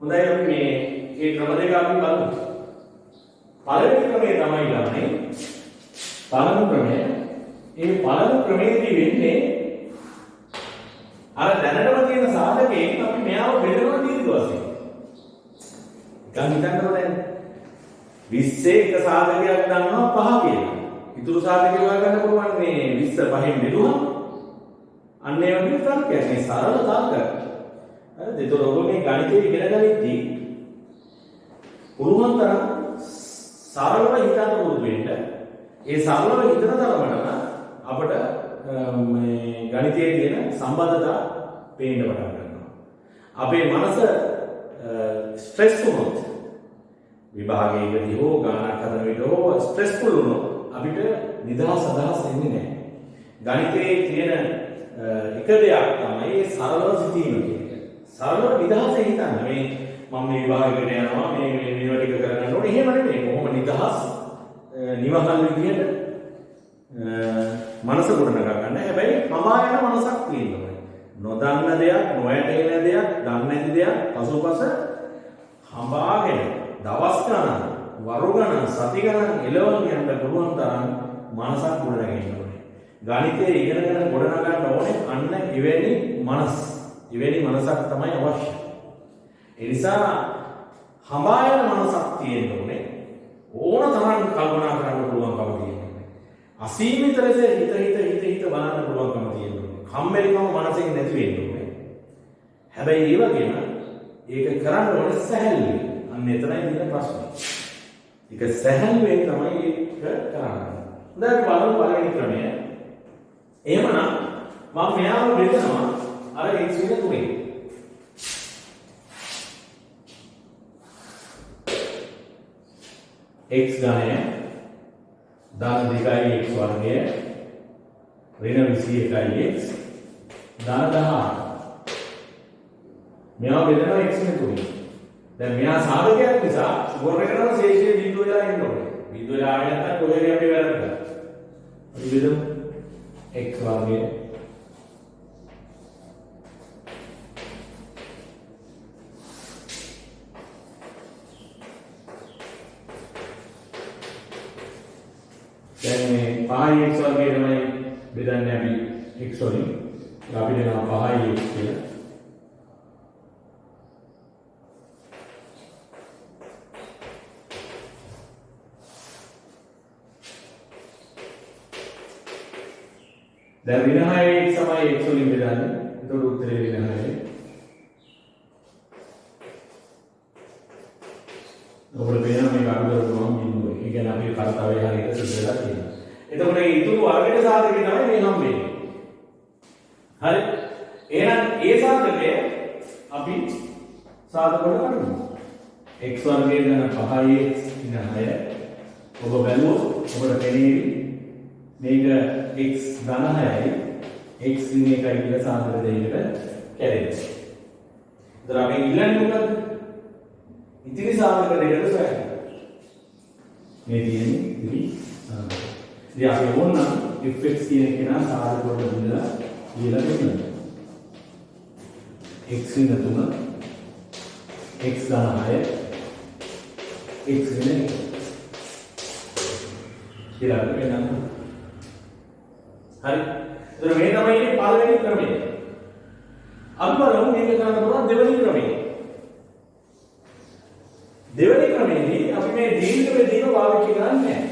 හොඳයි අපි මේ ක්‍රම දෙක අපි බලමු. පළවෙනි ක්‍රමය තමයි ගන්නේ පළමු ක්‍රමය. මේ පළමු ක්‍රමයේදී වෙන්නේ අර දැනටම තියෙන සාධකයෙන් අපි මෙයාව බෙදනවා දීර්ඝ වශයෙන්. දැන් හිතන්නකෝ දැන් 20 එක සාධකයක් ගන්නවා 5 කියලා. ඉතුරු සාධක හොයාගන්න පුළුවන් මේ 20 5න් බෙදුවම. අන්න ඒ වගේ තර්කයක්. මේ සරල තර්ක. හරිද? ඒතකොට ඔයගොල්ලෝ මේ ගණිතය ඉගෙන ගනිද්දී පුළුවන් තරම් සරලව හිතන්න පුරුදු වෙන්න. ඒ සරලව හිතන තරමටම අපිට මේ ගණිතයේ තියෙන සම්බන්ධතා පේන්න පටන් ගන්නවා. අපේ මනස ස්ට්‍රෙස් වුණොත් විභාගයකදී හෝ ගණනක් හදන විට හෝ ස්ට්‍රෙස්ෆුල් වුණොත් අපිට නිදහස් අදහස් එන්නේ නැහැ. ගණිතයේ තියෙන එක දෙයක් තමයි සරලව සිතීම කියන්නේ. සරලව නිදහසේ හිතන්න. මේ මම මේ විභාගයකට යනවා මේ මේවා ටික කරගන්න ඕනේ. එහෙම නෙමෙයි. කොහොම නිදහස් නිවහල් විදියට මනස ගොඩනගා ගන්න. හැබැයි මමා යන මනසක් තියෙනවා. නොදන්න දෙයක්, නොයැටෙන දෙයක්, දන්නේ නැති දෙයක් පසුපස හඹාගෙන දවස් ගණන්, වරු ගණන්, සති ගණන් එළවන්න යන්න පුළුවන් තරම් මනසක් ගොඩනගන්න ඕනේ. ගණිතය ඉගෙනගෙන ගොඩනගන්න ඕනේ අන්න එවැනි මනස. එවැනි මනසක් තමයි අවශ්‍ය. ඒ නිසා හඹා යන මනසක් තියෙන්න ඕනේ. ඕන තරම් කල්පනා කරන්න පුළුවන්කම තියෙන්න ඕනේ. අසීමිත ලෙස හිත බලන්න පුළුවන්කම තියෙන්න ඕනේ. කම්මැලිකම මනසෙන් නැති වෙන්න ඕනේ. හැබැයි ඒ වගේම ඒක කරන්න ඕනේ සැහැල්ලුවෙන්. අන්න එතනයි තියෙන ප්‍රශ්නේ. ඒක සැහැල්ලුවෙන් තමයි ඒක කරන්නේ. හොඳයි බලමු පළවෙනි ක්‍රමය. එහෙමනම් මම මෙයාව බෙදනවා අර x වින 3. x ගණය ධන 2යි x වර්ගය ඍණ 21යි x ධන 18. මෙයාව බෙදනවා x වින 3. දැන් මෙයා සාධකයක් නිසා ස්කෝර් එක කරන ශේෂයේ බිඳුව වෙලා ඉන්න ඕනේ. බිඳුව වෙලා ආවෙ නැත්නම් කොහෙද අපි වැරද්ද? අපි බෙදමු x වර්ගය දැන් මේ 5යි x වර්ගය තමයි බෙදන්නේ අපි x වලින්. අපි දෙනවා 5යි x කියලා. දැන් ඍණ 6යි x තමයි x වලින් බෙදන්නේ. ඒතකොට උත්තරේ ඍණ 6යි. ඔබට පේනවා මේක අනුදර ගමන් බිඳුව. ඒ කියන්නේ අපේ කර්තව්‍ය හරියට සිද්ධ වෙලා තියෙනවා. එතකොට මේ ඉතුරු වර්ගයට සාධකේ තමයි මේ හම්බෙන්නේ. හරි. එහෙනම් ඒ සාධකය අපි සාධක කොට ගන්නවා. x වර්ගය ගන්න 5x ඉන්න 6. ඔබ බැලුවොත් ඔබට පෙනේවි මේක x ධන 6යි x ඉන්න එකයි කියලා සාධක දෙයකට කැරෙනවා. ඒතර අපි ඉල්ලන්නේ මොකද්ද? ඉතිරි සාධක දෙකට සොයන්න. මේ තියෙන්නේ ඉතිරි සාධක. ඉතින් අපි ඕනනම් fx කියන කෙනා සාධක වලට බෙදලා ලියලා දෙන්න. x ඉන්න 3 x ධන 6 x ඉන්න කියලා වෙනනම් හරි. ඒතර මේ තමයි පළවෙනි ක්‍රමය. අපි බලමු මේක කරන්න පුළුවන් දෙවෙනි ක්‍රමය. දෙවෙනි ක්‍රමයේදී අපි මේ දීර්ඝ බෙදීම පාවිච්චි කරන්නේ නැහැ.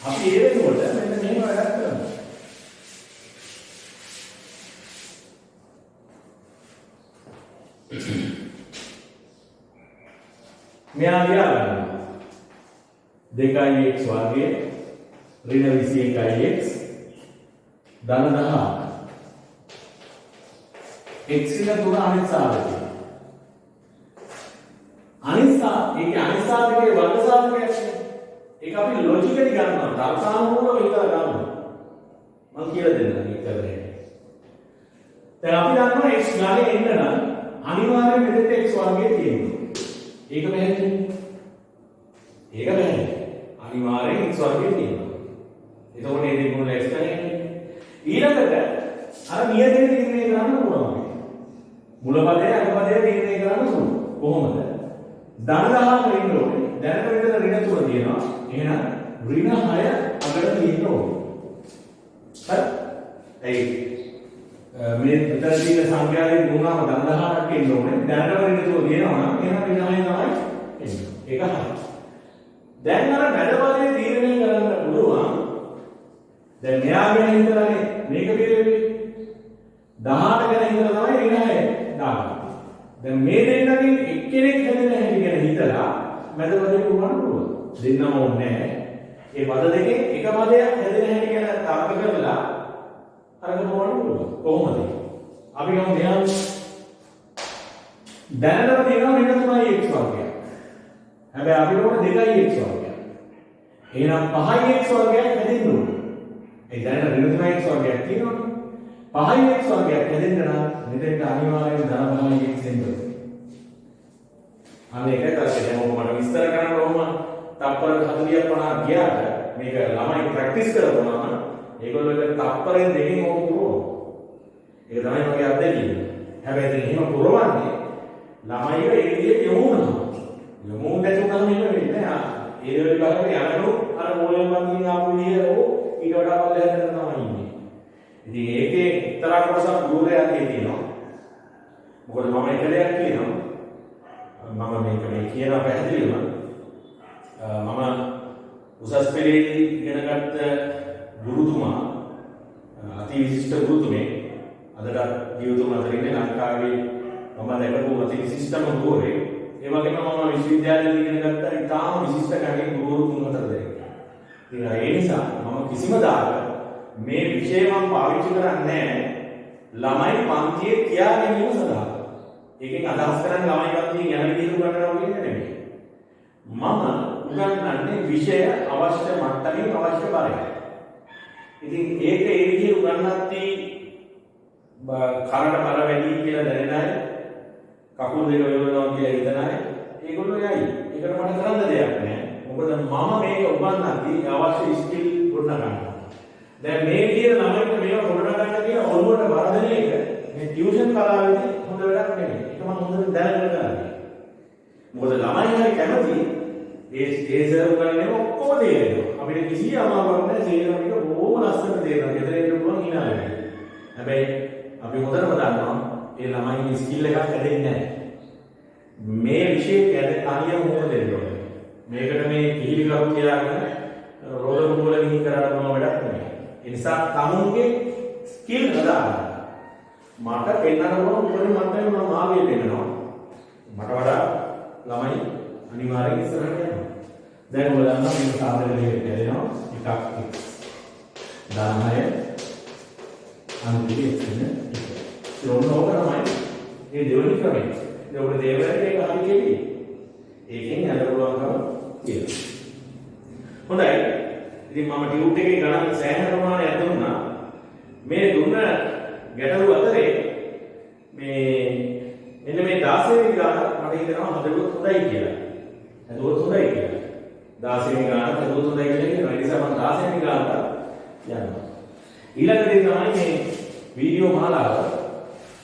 අපි ඒ වෙනකොට මෙන්න මෙහෙම වැඩක් කරනවා. මෙයා ලියා ගන්නවා. 2x වර්ගය ඍණ 21x ධන 10. x ඉන 3 අනිත් සාධකය. ඒකේ අනිත් සාධකයේ වර්ග සාධකයක් නේ. ඒක අපි ලොජිකලි ගන්නවා. තර්කානුකූලව හිතලා ගන්නවා. මම කියලා දෙන්නම් ඒක කරේ. දැන් අපි දන්නවා x ගානේ එන්න නම් අනිවාර්යයෙන් මෙතෙන්ට x වර්ගය තියෙනවා. ඒක බැහැ. ඒක බැහැ. අනිවාර්යෙන් x වර්ගය තියෙනවා. එතකොට මේ දෙකම x ගානේ ඊළඟට අර නියතේ තීරණය කරන්න පුළුවන්. මුල පදේ අග පදේ තීරණය කරන්න පුළුවන්. කොහොමද? ධන 10ක ඉන්න ඕනේ. දැනට විතර ඍණ 3 තියෙනවා. එහෙනම් ඍණ 6 අගට තියෙන්න ඕනේ. හරි? ඒ මේ විතර තියෙන සංඛ්‍යාවෙන් ගුණාම ධන 10ක් ඉන්න ඕනේ. දැනට ඍණ 3 තියෙනවා නම් එහෙනම් ඍණ 6 තමයි එන්නේ. ඒක හරි. දැන් අර මැදපදේ තීරණය කරන්න පුළුවන්. දැන් මෙයා ගැන හිතලානේ මේක පිළිවෙලේ 18 ගැන හිතලා තමයි ඍණ 6 දාන්නේ. දැන් මේ දෙන්නගෙන් එක්කෙනෙක් හැදෙන හැටි ගැන හිතලා මැදපදේ පුරවන්න පුළුවන්. දෙන්නම ඕනේ නැහැ. ඒ පද දෙකෙන් එක පදයක් හැදෙන හැටි ගැන තර්ක කරලා අරගෙන පුරවන්න පුළුවන්. කොහොමද? අපි ගමු මෙයා දැනටම තියෙනවා ඍණ 3යි x වර්ගයක්. හැබැයි අපිට ඕන 2යි x වර්ගයක්. එහෙනම් 5යි x වර්ගයක් හැදෙන්න ඕනේ. ඒ දැනට ඍණ 3යි x වර්ගයක් තියෙනවනේ. 5යි x වර්ගයක් හැදෙන්න නම් මෙතෙන්ට අනිවාර්යයෙන් ධන 5යි x එන්න ඕනේ. අනේ ඒකයි තාක්ෂණය මට විස්තර කරන්න ඕම තප්පර 40ක් 50ක් ගියාට මේක ළමයි ප්‍රැක්ටිස් කරපුවාම ඒගොල්ලෝ එක තප්පරෙන් දෙකකින් ඕක පුරවනවා. ඒක තමයි මගේ අත්දැකීම. හැබැයි ඉතින් එහෙම පුරවන්නේ ළමයිව ඒ විදිහට යොමු වෙනවා. යොමු නැතුනම එහෙම වෙන්නේ නැහැ. ඒ වෙලේ බලන්න යනකොට අර මොලේ පන්තින් ආපු විදිහ ඊට වඩා පල්ලෙහාට තමයි ඉන්නේ. ඉතින් ඒකේ එක්තරා කොටසක් ගුරුවරයා කියනවා. මොකද මම එක දෙයක් කියනවා. මම මේක මේ කියන පැහැදිලිවම මම උසස් පෙළේදී ඉගෙනගත්ත ගුරුතුමා අති විශිෂ්ට ගුරුතුමේ අදට ජීවිතුම අතර ඉන්නේ ලංකාවේ මම දැකපු අති විශිෂ්ටම ගුරුවරයෙක්. ඒ වගේම මම විශ්වවිද්‍යාලයේදී ඉගෙනගත්ත ඉතාම විශිෂ්ට කණේ ගුරුවරු තුන් හතර දෙනෙක්. ඉතින් ඒ නිසා මම කිසිම දායක මේ විෂය මම පාවිච්චි කරන්නේ ළමයි පන්තියේ කියා ගැනීම සඳහා. ඒකෙන් අදහස් කරන්නේ ළමයි පන්තියේ යන විදිහ උගන්වනවා කියන එක නෙමෙයි. මම උගන්වන්නේ විෂය අවශ්‍ය මට්ටමින් අවශ්‍ය බලය. ඉතින් ඒක ඒ විදිහ උගන්වද්දී කරණ බල වැඩි කියලා දැනෙන අය කකුල් දෙක වේවනවා කියලා හිතන අය ඒගොල්ලෝ යයි. ඒකට මට කරන්න දෙයක් නැහැ. මොකද මම මේක උගන්වද්දී අවශ්‍ය ස්කිල් ගොඩනගනවා. දැන් මේ විදිහට ළමයින්ට මේවා ගොඩනගන්න කියන ඔළුවට වර්ධනය එක මේ ටියුෂන් කලාවේදී හොඳ වැඩක් නෙමෙයි. ඒක මම හොඳට දැනගෙන කරන්නේ. මොකද ළමයි හරි කැමති ඒ සර් උගන්වන්නේ ඔක්කොම තේරෙනවා. අපිට කිසි අමාරුවක් නැහැ. තේරෙන එක බොහොම ලස්සනට තේරෙනවා. ගෙදර ඉන්න පුළුවන් hina වෙනවා. හැබැයි අපි හොඳටම දන්නවා ඒ ළමයිගේ ස්කිල් එකක් හැදෙන්නේ නැහැ. මේ විශේෂ තනියම මොකද දෙන්න ඕනේ. මේකට මේ කිහිලි කරු කියලාගෙන රෝද කුඹල ගිහින් කරාට මොන වැඩක් නෙමෙයි. ඒ නිසා තමුන්ගේ ස්කිල් හදාගන්න. මට පෙන්නන්න ඕන උඩින් මම මාගේ පෙන්නනවා. මට වඩා ළමයි අනිවාර්යයෙන් ඉස්සරහට යනවා. දැන් ඔයගොල්ලෝ දන්නවා මේ සාධක දෙකක් ඇදෙනවා. එකක් දානය අන්තිමේ එන්නේ. ඕක තමයි මේ දෙවෙනි ක්‍රමය. ඒ ඔබ දෙවෙනි එක හරි කෙටි. ඒකෙන් යන්න පුළුවන්කම තියෙනවා. හොඳයි. ඉතින් මම ටියුට් එකේ ගණන් සෑහෙන ප්‍රමාණයක් දුන්නා. මේ දුන්න ගැටලු අතරේ මේ මෙන්න මේ 16 වෙනි ගාන මට හිතෙනවා හදවත හොඳයි කියලා. හදවත හොඳයි කියලා. 16 වෙනි ගාන හදවත හොඳයි කියලා කියනවා. ඒ නිසා මම 16 වෙනි ගානට යනවා. ඊළඟ දේ තමයි මේ වීඩියෝ මාලාව.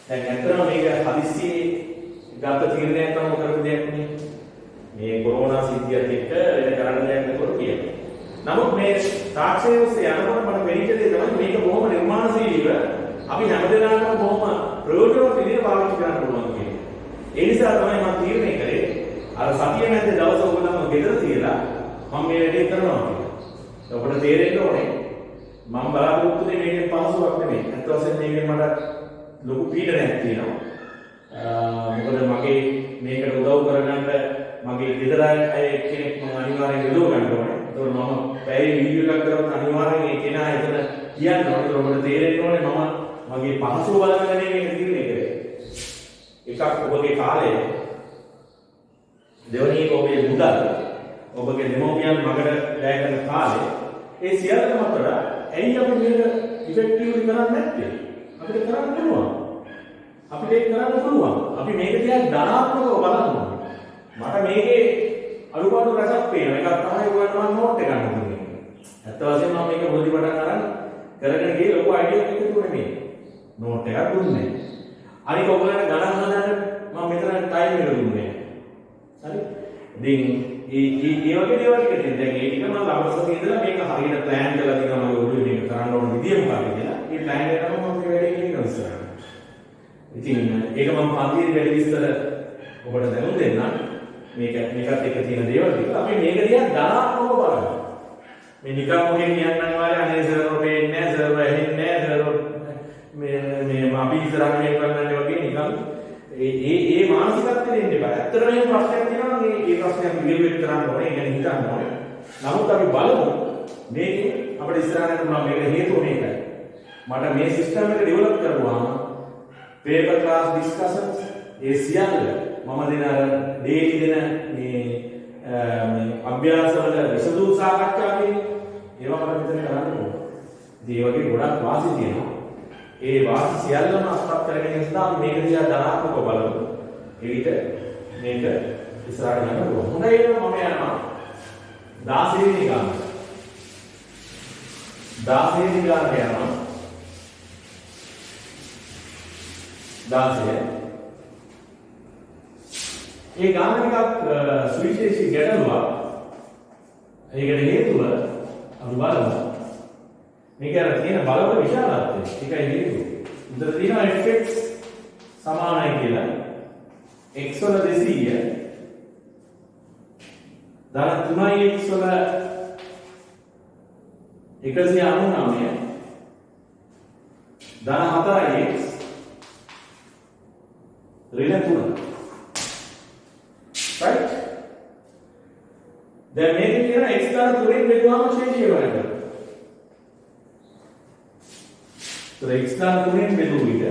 දැන් ඇත්තටම මේක හදිස්සියේ ගත තීරණයක් තමයි කරපු දෙයක් නේ. මේ කොරෝනා සිද්ධියත් එක්ක වෙන කරන්න දෙයක් නැතුව කියන්නේ. නමුත් මේ තාක්ෂණය ඔස්සේ යනකොට මට වෙනිච්ච දේ තමයි මේක බොහොම නිර්මාණශීලීව අපි හැමදෙනාටම බොහොම ප්‍රයෝජනවත් විදිහට පාවිච්චි කරන්න පුළුවන් කියන්නේ. ඒ නිසා තමයි මම තීරණය කළේ අර සතිය නැද්ද දවස ඔයගොල්ලන්ම ගෙදර තියලා මම මේ වැඩේ කරනවා කියලා. ඔබට තේරෙන්න ඕනේ මම බලාපොරොත්තු වෙන්නේ මේකේ පහසුවක් නෙමෙයි. අත් වශයෙන් මේකෙන් මට ලොකු පීඩනයක් තියෙනවා. මොකද මගේ මේකට උදව් කරගන්න මගේ ගෙදර අය එක්කෙනෙක් මම අනිවාර්යෙන් යොදව ගන්න ඕනේ. ඒතකොට මම පැය වීඩියෝ එකක් කරොත් අනිවාර්යෙන් ඒ කෙනා එතන කියන්න ඕනේ. ඔබට තේරෙන්න ඕනේ මම මගේ පහසුව බලගෙන මේක තීරණය කරේ. එකක් ඔබගේ කාලය, දෙවෙනි එක ඔබේ මුදල්, ඔබගේ දෙමෝපියන් මගට වැය කරන කාලය, ඒ සියල්ලම අතර ඇයි අපි මේක ඉෆෙක්ටිව්ලි කරන්නේ නැත්තේ? අපිට කරන්න පුළුවන්. අපිට ඒක කරන්න පුළුවන්. අපි මේක දිහා ධනාත්මකව බලන්න ඕනේ. මට මේකේ අනුපාඩු රසක් පේනවා. එකක් තමයි ඔයගොල්ලෝ මම නෝට් එක ගන්න දුන්නේ. ඇත්ත වශයෙන්ම මම මේක මුලදී පටන් අරන් කරගෙන ගියේ ලොකු අයිඩියා එකක් තිබුණේ මේ. නෝට් එකක් දුන්නේ. අනික ඔයගොල්ලන්ට ගණන් හදන්න මම මෙතන ටයිම් එක දුන්නේ. හරි. ඉතින් ඒ වගේ දේවල් ටික දැන් ඒ ටික මම ලබසක ඉඳලා මේක හරියට ප්ලෑන් කරලා දිනවා මම ඔළුවේ මේක කරන්න ඕන විදිය මොකක්ද කියලා. ඒ ප්ලෑන් එක තමයි මම මේ වැඩේ කියන ඉස්සරහ. ඉතින් ඒක මම පන්තියේ වැඩි විස්තර ඔබට දැනුම් දෙන්නම්. මේකත් එක්ක තියෙන දේවල් ටික අපි මේක දිහා ධනාත්මකව බලමු. මේ නිකන් මොකෙන් කියන්නම් වාලේ අනේ සර්වර් පේන්නේ නැහැ, සර්වර් ඇහෙන්නේ නැහැ, සර්වර් මේ අපි ඉස්සරහ මේ කරන්නේ වගේ නිකන් ඒ මානසිකත්වෙ දෙන්න බෑ. ඇත්තටම මේ ප්‍රශ්නයක් තියෙනවා මේ ප්‍රශ්නයක් ඉවලුවේට් කරන්න ඕනේ. ඒ කියන්නේ හිතන්න ඕනේ. නමුත් අපි බලමු මේකේ අපිට ඉස්සරහට මොනවා මේකට හේතුව මේකයි. මට මේ සිස්ටම් එක ඩෙවලොප් කරුවාම පේපර් ක්ලාස් ඩිස්කෂන්ස් ඒ සියල්ල මම දෙන අර ඩේලි දෙන මේ අභ්‍යාසවල විසඳුම් සාකච්ඡා කියන්නේ ඒවා මම මෙතන කරන්න ඕනේ. ඉතින් ඒ වගේ ගොඩක් වාසි තියෙනවා. ඒ වාසි සියල්ලම අත්පත් කරගෙන ඉඳලා මේක දිහා ධනාත්මකව බලමු. ඒ විදිහ මේක ඉස්සරහට යන්න පුළුවන්. හොඳයි එහෙනම් මම යනවා 16 වෙනි ගානට. 16 වෙනි ගානට යනවා. 16 ඒ ගාන ටිකක් සුවිශේෂී ගැටලුවක්. ඒකට හේතුව අපි බලමු. මේක අර තියෙන බලවල විශාලත්වය. ඒකයි හේතුව. උදේ තියෙනවා fx සමානයි කියලා. x වල 200 ධන 3x වල 199 ධන 4x ඍණ 3. right? දැන් මේකේ තියෙන x ධන 3ෙන් බෙදුවාම ශේෂය වෙනවා. तो x ධන 3ෙන් බෙදුව විට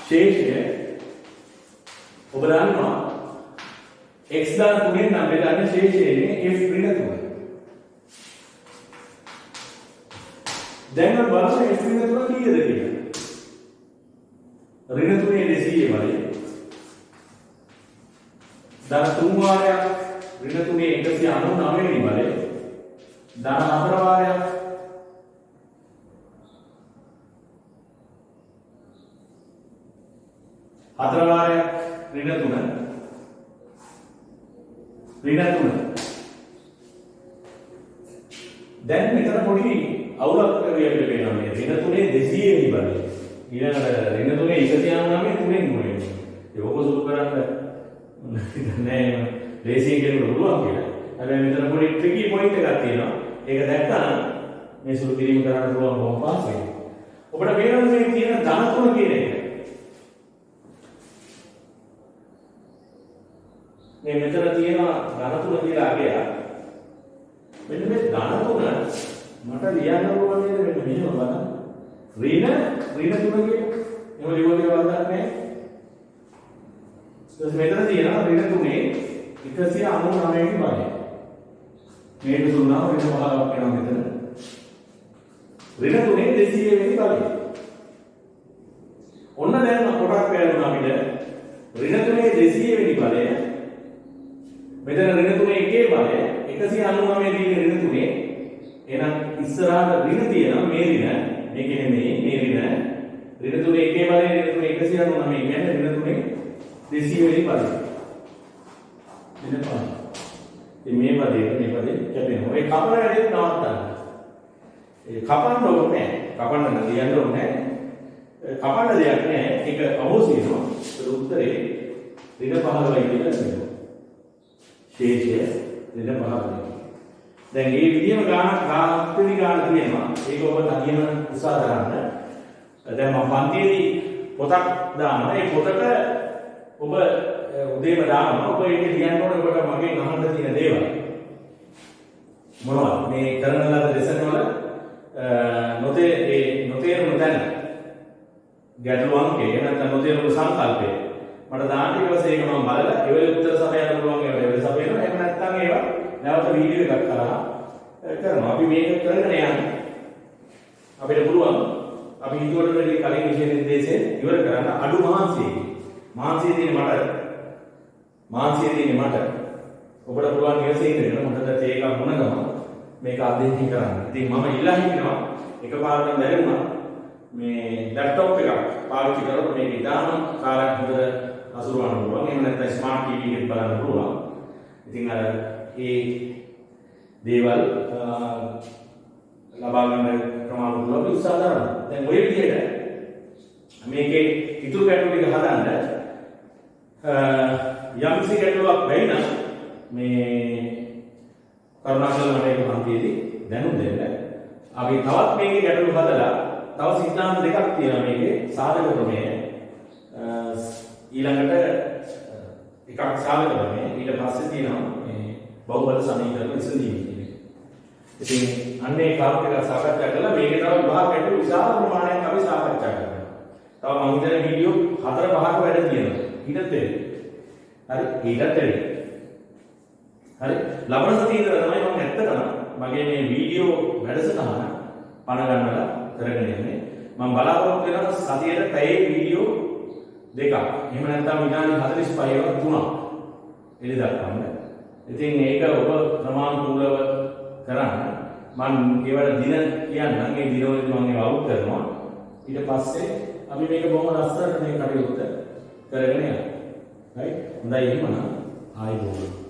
ශේෂය ඔබ දන්නවා x ධන 3ෙන් නම් බෙදන්නේ ශේෂයේ f ඍණ 3. දැන් අපි බලමු f ඍණ 3 කීයද කියලා. ඍණ 3 200 වලේ ධන 3 වාරයක් ඍණ 3 199 වෙනි වලේ ධන 4 වාරයක් හතර වාරයක් ඍණ 3 දැන් මෙතන පොඩි අවුලක් වෙන්න වෙනවා මේ ඍණ 3 200 වෙනි වලේ ඊළඟට ඍණ 3 199 3ෙන් මොනේ ඒක සුළු කරන්න නෑ ලේසියෙන් කෙනෙකුට පුළුවන් කියලා. හැබැයි මෙතන පොඩි ට්‍රිකි පොයින්ට් එකක් තියෙනවා. ඒක දැක්කම මේ සුළු කිරීම කරන්න පුළුවන් බොහොම පහසුයි. ඔබට පේනවා මේ තියෙන ධන 3 කියන එක. මේ මෙතන තියෙනවා ධන 3 කියලා අගයක්. මෙන්න මේ ධන 3 මට ලියන්න පුළුවන් නේද මෙන්න මෙහෙම බලන්න. ඍණ 3 කියලා. එහෙම ලියුවොත් වරදක් නැහැ. ඊට මෙතන තියෙනවා ඍණ 3 199 වෙනි බලය. මේක දුන්නාම ඍණ 15ක් වෙනවා මෙතන. ඍණ 3 200 වෙනි බලය. ඔන්න දැන් කොටක් වැළුණා අපිට ඍණ 3 200 වෙනි බලය. මෙතන ඍණ 3 එකේ බලය 199 දින ඍණ 3. එහෙනම් ඉස්සරහට ඍණ තියෙනවා මේ ඍණ මේකේ නෙමෙයි මේ ඍණ 3 එකේ බලය ඍණ 3 199 කියන්නේ ඍණ 3 200 වෙනි බලය. එන්න බලන්න. ඉතින් මේ පදේ කැපෙනවා. ඒ කපන වැඩේ නවත්තන්න. ඒ කපන්න ඕනේ නැහැ. කපන්න ලියන්න ඕනේ නැහැ. කපන්න දෙයක් නැහැ. ඒක අහෝසි වෙනවා. ඒක උත්තරේ ඍණ 15යි කියලා දෙනවා. ශේෂය ඍණ 15යි. දැන් මේ විදිහම ගානක් වෙනි ගාන තියෙනවා. ඒක ඔබ තනියම උත්සාහ කරන්න. දැන් මම පන්තියේදී පොතක් දානවා. ඒ පොතට ඔබ උදේම දානවා. ඔබ ඒක ලියන්න ඕනේ ඔබට මගෙන් අහන්න තියෙන දේවල්. මොනවද? මේ කරන ලද ලෙසන් වල නොතේරුණු තැන ගැටළු අංකය නැත්නම් නොතේරුණු සංකල්පය මට දාන්න ඊට පස්සේ ඒක මම බලලා ඒ වෙලේ උත්තර සපයන්න පුළුවන් ඒවා ඒ වෙලේ සපයනවා. එහෙම නැත්නම් ඒවා නැවත වීඩියෝ එකක් කරලා කරනවා. අපි මේක කරගෙන යන්න අපිට පුළුවන් අපි හිතුවට වැඩි කලින් විෂය නිර්දේශය ඉවර කරන්න අඩු මාංශය තියෙන්නේ මට ඔබට පුළුවන් ඉවසීම දෙන්න මොකද ඒක මොන ගම මේක අධ්‍යයනය කරන්න. ඉතින් මම ඉල්ලා හිටිනවා එකපාරටම බැරි වුණා මේ ලැප්ටොප් එකක් පාවිච්චි පාවිච්චි කරොත් මේක ඉතාම කාලයක් හොඳට අසුරවන්න පුළුවන්. එහෙම නැත්නම් ස්මාර්ට් ටීවී එකක් බලන්න පුළුවන්. ඉතින් අර ඒ දේවල් ලබා ගන්න ක්‍රමානුකූලව අපි උත්සාහ කරනවා. දැන් ඔය විදිහට මේකේ ඉතුරු ගැටලු ටික හදන්න යම්සි ගැටලුවක් වෙයි නම් මේ කරුණාකරලා මට ඒක පන්තියේදී දැනුම් දෙන්න. අපි තවත් මේකේ ගැටලු හදලා තව සිද්ධාන්ත දෙකක් තියෙනවා මේකේ සාධක ප්‍රමේය. ඊළඟට එකක් සාධක ප්‍රමේය. ඊට පස්සේ තියෙනවා මේ බහුබල සමීකරණ විසඳීම කියන එක. ඉතින් අන්නේ කාර්ය ටික සාකච්ඡා කළා. මේකේ තව විභාග ගැටලු විශාල ප්‍රමාණයක් අපි සාකච්ඡා කරනවා. තව මම හිතන්නේ වීඩියෝ 4-5ක වැඩ තියෙනවා. ඊටත් හරි. ඊටත් හරි. ලබන සතියේ ඉඳලා තමයි මම ඇත්තටම මගේ මේ වීඩියෝ වැඩසටහන පණ ගන්නලා කරගෙන යන්නේ. මම බලාපොරොත්තු වෙනවා සතියේ පැයේ වීඩියෝ දෙකක්. එහෙම නැත්නම් විනාඩි 45ක 3ක් එළි දක්වන්න. ඉතින් මේක ඔබ ප්‍රමාණිකූලව කරන්න. මම ඒවට දින කියන්නම්. මේ දිනවලදී මම ඒව අවුට් කරනවා. ඊට පස්සේ අපි මේක බොහොම ලස්සනට මේ කටයුත්ත කරගෙන යනවා. right? හොඳයි එහෙනම් ආයෙත්